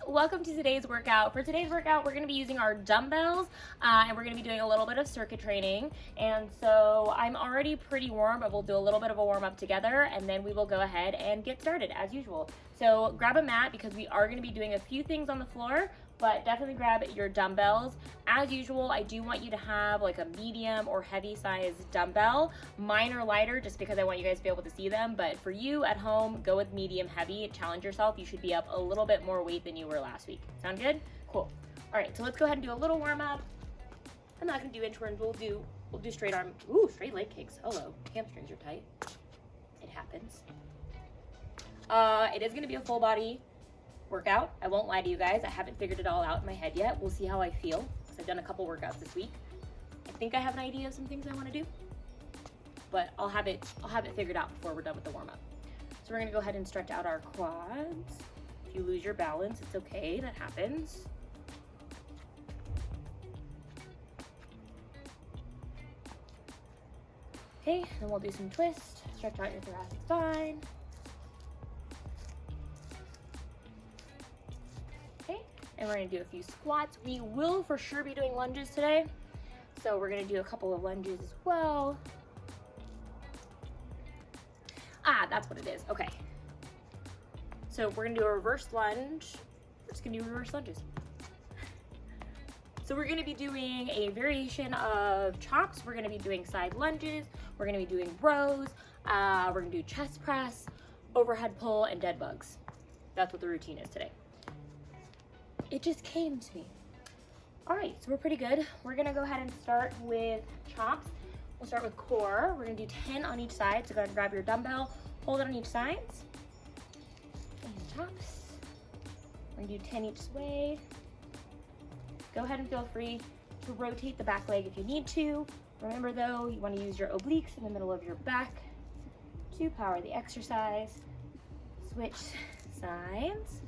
welcome to today's workout. For today's workout, we're going to be using our dumbbells and we're going to be doing a little bit of circuit training. And so I'm already pretty warm, but we'll do a little bit of a warm up together and then we will go ahead and get started as usual. So grab a mat because we are going to be doing a few things on the floor, but definitely grab your dumbbells. As usual, I do want you to have like a medium or heavy sized dumbbell. Mine are lighter just because I want you guys to be able to see them, but for you at home, go with medium heavy. Challenge yourself. You should be up a little bit more weight than you were last week. Sound good? Cool. All right, so let's go ahead and do a little warm up. I'm not gonna do inchworms. We'll do straight arm. Ooh, straight leg kicks. Hello, hamstrings are tight. It happens. It is gonna be a full body workout. I won't lie to you guys. I haven't figured it all out in my head yet. We'll see how I feel because I've done a couple workouts this week. I think I have an idea of some things I want to do, but I'll have it figured out before we're done with the warm up. So we're gonna go ahead and stretch out our quads. If you lose your balance, it's okay. That happens. Okay, then we'll do some twists. Stretch out your thoracic spine. Okay, and we're gonna do a few squats. We will for sure be doing lunges today. So we're gonna do a couple of lunges as well. Ah, that's what it is, okay. So we're gonna do a reverse lunge. We're just gonna do reverse lunges. So we're gonna be doing a variation of chops. We're gonna be doing side lunges. We're gonna be doing rows. We're gonna do chest press, overhead pull, and dead bugs. That's what the routine is today. It just came to me. All right, so we're pretty good. We're gonna go ahead and start with chops. We'll start with core. We're gonna do 10 on each side. So go ahead and grab your dumbbell, hold it on each side. And chops. We're gonna do 10 each way. Go ahead and feel free to rotate the back leg if you need to. Remember though, you wanna use your obliques in the middle of your back to power the exercise. Switch sides.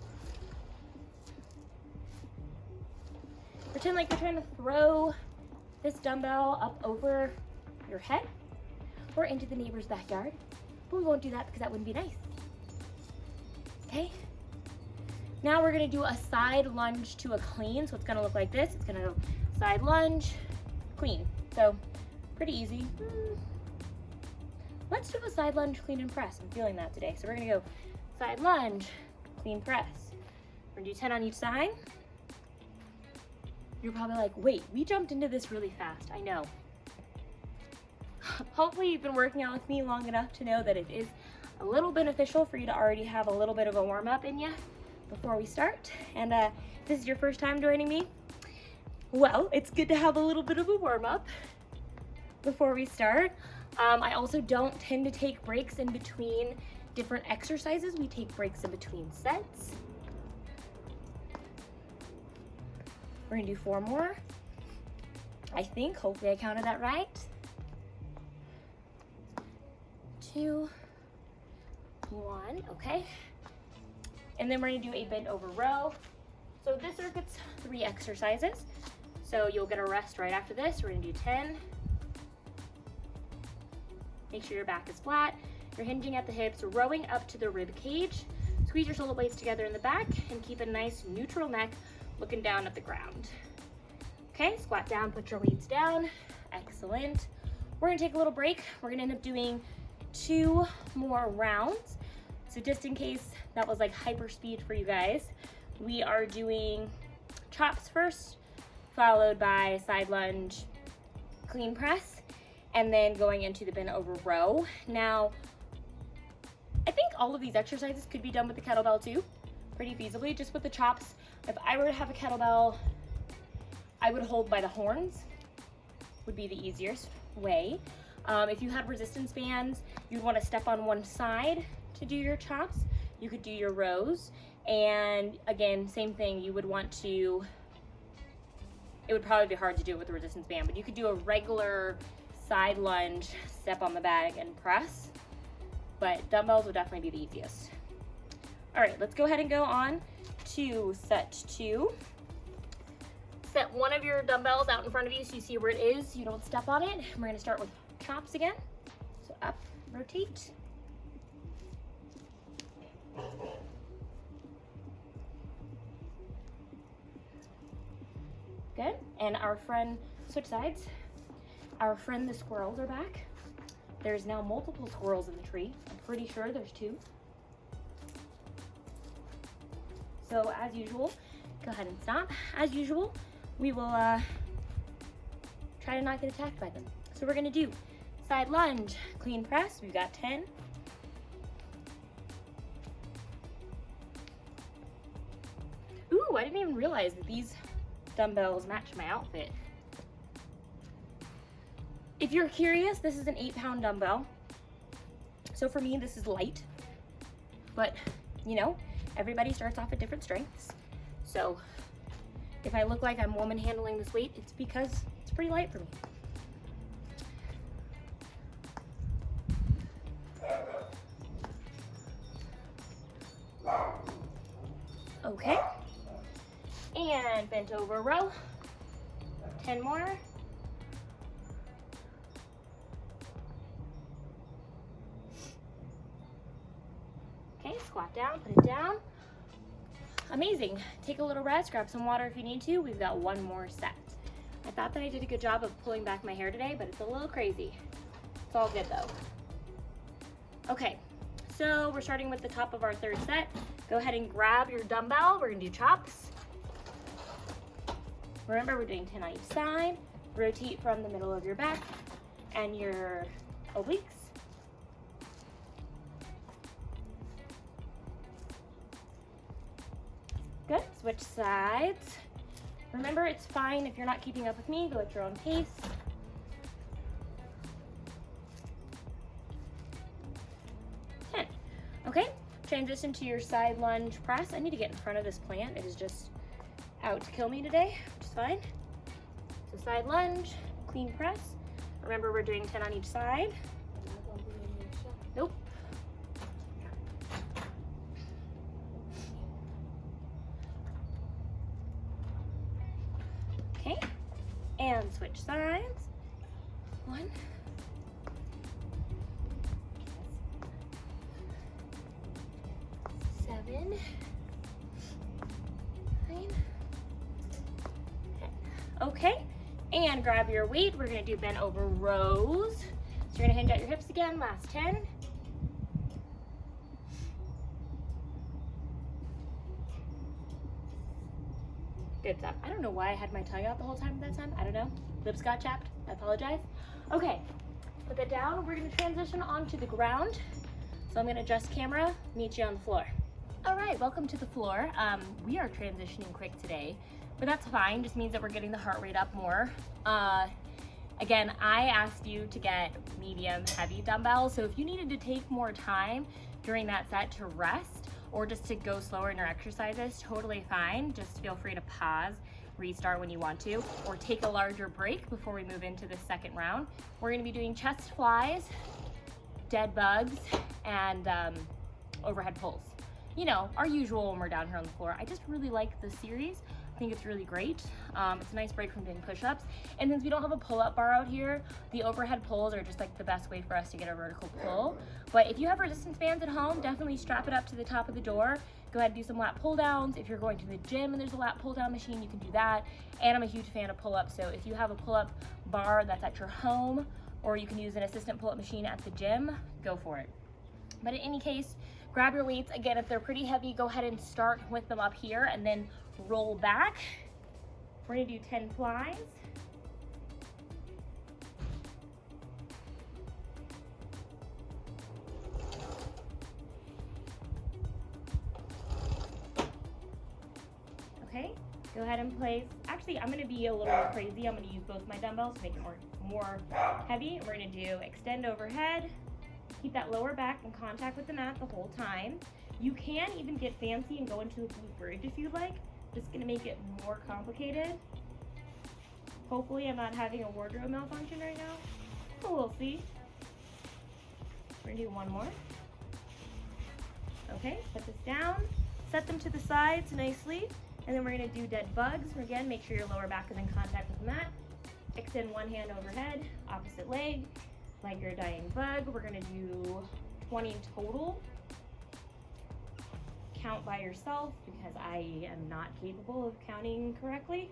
Pretend like you're trying to throw this dumbbell up over your head or into the neighbor's backyard, but we won't do that because that wouldn't be nice. Okay? Now we're gonna do a side lunge to a clean. So it's gonna look like this. It's gonna go side lunge, clean. So pretty easy. Let's do a side lunge, clean and press. I'm feeling that today. So we're gonna go side lunge, clean press. We're gonna do 10 on each side. You're probably like, wait, we jumped into this really fast. I know. Hopefully you've been working out with me long enough to know that it is a little beneficial for you to already have a little bit of a warm up in you before we start. And if this is your first time joining me, well, it's good to have a little bit of a warm up before we start. I also don't tend to take breaks in between different exercises. We take breaks in between sets. We're gonna do 4 more. I think, hopefully I counted that right. 2, 1, okay. And then we're gonna do a bend over row. So this circuit's 3 exercises. So you'll get a rest right after this. We're gonna do 10. Make sure your back is flat. You're hinging at the hips, rowing up to the rib cage. Squeeze your shoulder blades together in the back and keep a nice neutral neck looking down at the ground. Okay, squat down, put your weights down. Excellent. We're gonna take a little break. We're gonna end up doing 2 more rounds. So just in case that was like hyper speed for you guys, we are doing chops first, followed by side lunge, clean press, and then going into the bend over row. Now, I think all of these exercises could be done with the kettlebell too, pretty feasibly. Just with the chops, if I were to have a kettlebell, I would hold by the horns, would be the easiest way. If you had resistance bands, you'd want to step on one side to do your chops. You could do your rows, and again, same thing, you would want to, it would probably be hard to do it with a resistance band, but you could do a regular side lunge, step on the bag and press, but dumbbells would definitely be the easiest. All right, let's go ahead and go on to set 2. Set one of your dumbbells out in front of you so you see where it is. You don't step on it. We're gonna start with chops again. So up, rotate. Good. And our friend, switch sides. Our friend the squirrels are back. There's now multiple squirrels in the tree. I'm pretty sure there's 2. So as usual, go ahead and stop. As usual, we will try to not get attacked by them. So we're gonna do side lunge, clean press. We've got 10. Ooh, I didn't even realize that these dumbbells match my outfit. If you're curious, this is an 8-pound dumbbell. So for me, this is light, but you know, everybody starts off at different strengths. So if I look like I'm woman handling this weight, it's because it's pretty light for me. Okay. And bent over row. 10 more. Okay, squat down, put it down. Amazing. Take a little rest, grab some water if you need to. We've got 1 more set. I thought that I did a good job of pulling back my hair today, but it's a little crazy. It's all good though. Okay, so we're starting with the top of our 3rd set. Go ahead and grab your dumbbell. We're gonna do chops. Remember, we're doing 10 on each side. Rotate from the middle of your back and your obliques. Good, switch sides. Remember, it's fine if you're not keeping up with me, go at your own pace. Okay, transition to your side lunge press. I need to get in front of this plant. It is just out to kill me today, which is fine. So side lunge, clean press. Remember, we're doing 10 on each side. Nope. Okay, and switch sides. 1. 7. 9. 10. Okay, and grab your weight. We're gonna do bent over rows. So you're gonna hinge at your hips again, last 10. Good stuff. I don't know why I had my tongue out the whole time that time. I don't know. Lips got chapped. I apologize. Okay, put that down. We're gonna transition onto the ground. So I'm gonna adjust camera, meet you on the floor. All right, welcome to the floor. We are transitioning quick today, but that's fine. Just means that we're getting the heart rate up more. Again, I asked you to get medium heavy dumbbells. So if you needed to take more time during that set to rest or just to go slower in your exercises, totally fine. Just feel free to pause, restart when you want to, or take a larger break before we move into the 2nd round. We're gonna be doing chest flies, dead bugs, and overhead pulls. You know, our usual when we're down here on the floor. I just really like the series. I think it's really great. It's a nice break from doing push-ups. And since we don't have a pull-up bar out here, the overhead pulls are just like the best way for us to get a vertical pull. But if you have resistance bands at home, definitely strap it up to the top of the door. Go ahead and do some lat pull downs. If you're going to the gym and there's a lat pull down machine, you can do that. And I'm a huge fan of pull-ups. So if you have a pull-up bar that's at your home, or you can use an assistant pull-up machine at the gym, go for it. But in any case, grab your weights. Again, if they're pretty heavy, go ahead and start with them up here and then roll back. We're gonna do 10 flies. Okay, go ahead and place. Actually, I'm gonna be a little crazy. I'm gonna use both my dumbbells to make it more heavy. We're gonna do extend overhead. Keep that lower back in contact with the mat the whole time. You can even get fancy and go into the glute bridge if you like. Just gonna make it more complicated. Hopefully I'm not having a wardrobe malfunction right now, but we'll see. We're gonna do 1 more. Okay, put this down, set them to the sides nicely, and then we're gonna do dead bugs. Again, make sure your lower back is in contact with the mat. Extend one hand overhead, opposite leg, like you're a dying bug. We're gonna do 20 total. Count by yourself because I am not capable of counting correctly.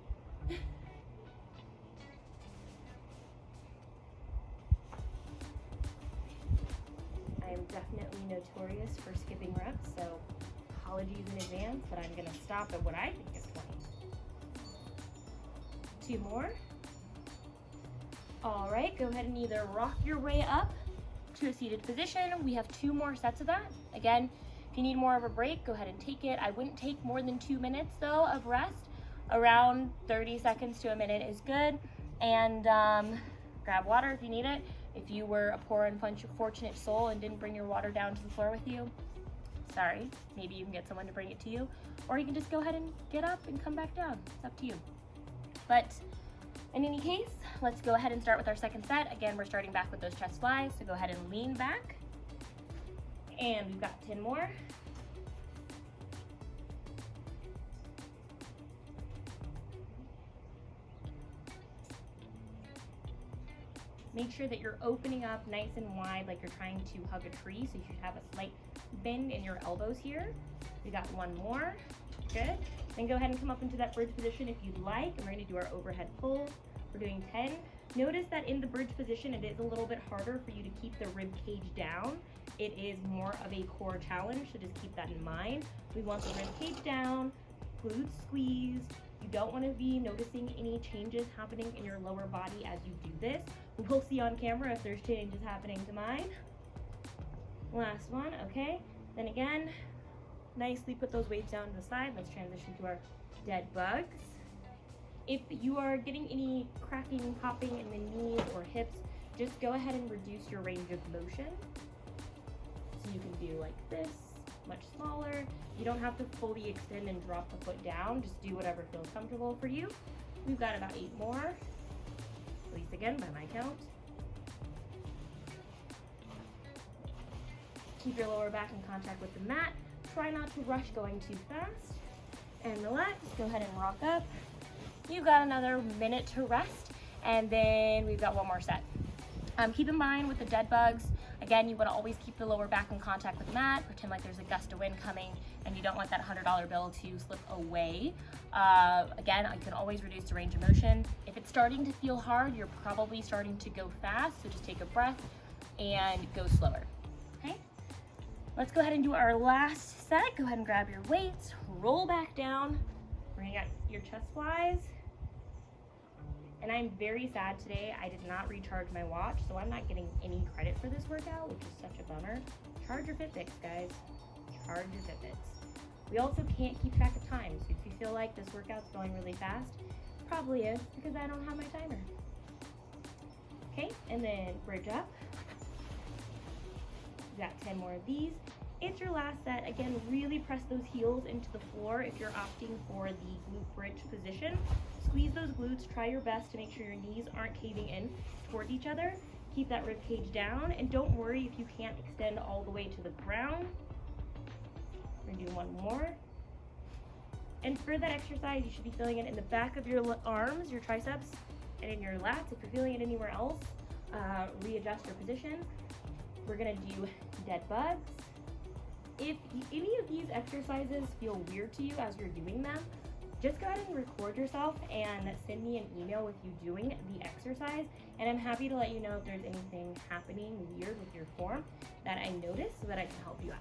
I am definitely notorious for skipping reps, so apologies in advance, but I'm gonna stop at what I think is 20. 2 more. All right, go ahead and either rock your way up to a seated position. We have 2 more sets of that. Again, if you need more of a break, go ahead and take it. I wouldn't take more than 2 minutes though of rest. Around 30 seconds to a minute is good. And grab water if you need it. If you were a poor and unfortunate soul and didn't bring your water down to the floor with you, sorry, maybe you can get someone to bring it to you, or you can just go ahead and get up and come back down. It's up to you. But in any case, let's go ahead and start with our second set. Again, we're starting back with those chest flies, so go ahead and lean back. And we've got 10 more. Make sure that you're opening up nice and wide like you're trying to hug a tree, so you should have a slight bend in your elbows here. We got 1 more, good. Then go ahead and come up into that bridge position if you'd like, and we're gonna do our overhead pull. We're doing 10. Notice that in the bridge position, it is a little bit harder for you to keep the rib cage down. It is more of a core challenge, so just keep that in mind. We want the rib cage down, glutes squeezed. You don't want to be noticing any changes happening in your lower body as you do this. We'll see on camera if there's changes happening to mine. Last one, okay. Then again, nicely put those weights down to the side. Let's transition to our dead bugs. If you are getting any cracking, popping in the knees or hips, just go ahead and reduce your range of motion. So you can do like this, much smaller. You don't have to fully extend and drop the foot down. Just do whatever feels comfortable for you. We've got about 8 more, at least again by my count. Keep your lower back in contact with the mat. Try not to rush going too fast. And relax, go ahead and rock up. You've got another minute to rest, and then we've got 1 more set. Keep in mind with the dead bugs, again, you want to always keep the lower back in contact with the mat. Pretend like there's a gust of wind coming and you don't want that $100 bill to slip away. Again, I can always reduce the range of motion. If it's starting to feel hard, you're probably starting to go fast, so just take a breath and go slower, okay? Let's go ahead and do our last set. Go ahead and grab your weights, roll back down. We're gonna get your chest flies. And I'm very sad today. I did not recharge my watch, so I'm not getting any credit for this workout, which is such a bummer. Charge your Fitbits, guys. Charge your Fitbits. We also can't keep track of time, so if you feel like this workout's going really fast, it probably is because I don't have my timer. Okay, and then bridge up. We've got 10 more of these. It's your last set. Again, really press those heels into the floor if you're opting for the glute bridge position. Squeeze those glutes, try your best to make sure your knees aren't caving in toward each other. Keep that rib cage down, and don't worry if you can't extend all the way to the ground. We're gonna do 1 more. And for that exercise, you should be feeling it in the back of your arms, your triceps, and in your lats. If you're feeling it anywhere else, readjust your position. We're gonna do dead bugs. If any of these exercises feel weird to you as you're doing them, just go ahead and record yourself and send me an email with you doing the exercise, and I'm happy to let you know if there's anything happening weird with your form that I noticed so that I can help you out,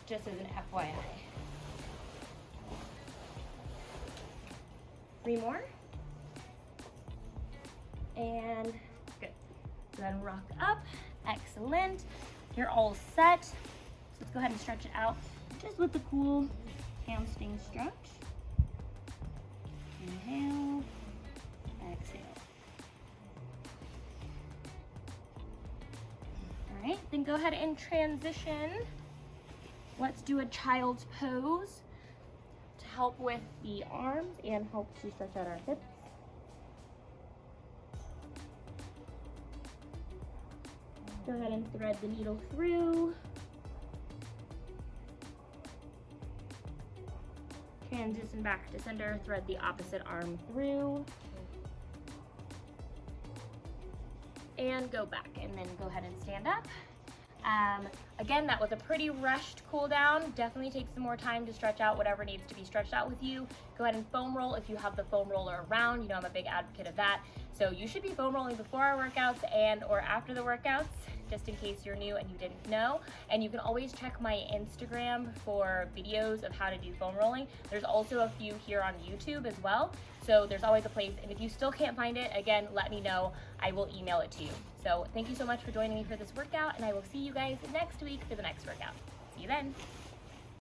just as an FYI. 3 more. And good. Then rock up. Excellent. You're all set. So let's go ahead and stretch it out just with the cool hamstring stretch. Inhale, exhale. All right, then go ahead and transition. Let's do a child's pose to help with the arms and help to stretch out our hips. Go ahead and thread the needle through. Transition back to center, thread the opposite arm through. And go back, and then go ahead and stand up. Again, that was a pretty rushed cool down. Definitely take some more time to stretch out whatever needs to be stretched out with you. Go ahead and foam roll if you have the foam roller around. You know, I'm a big advocate of that. So you should be foam rolling before our workouts and or after the workouts, just in case you're new and you didn't know. And you can always check my Instagram for videos of how to do foam rolling. There's also a few here on YouTube as well. So there's always a place. And if you still can't find it, again, let me know. I will email it to you. So thank you so much for joining me for this workout, and I will see you guys next week for the next workout. See you then.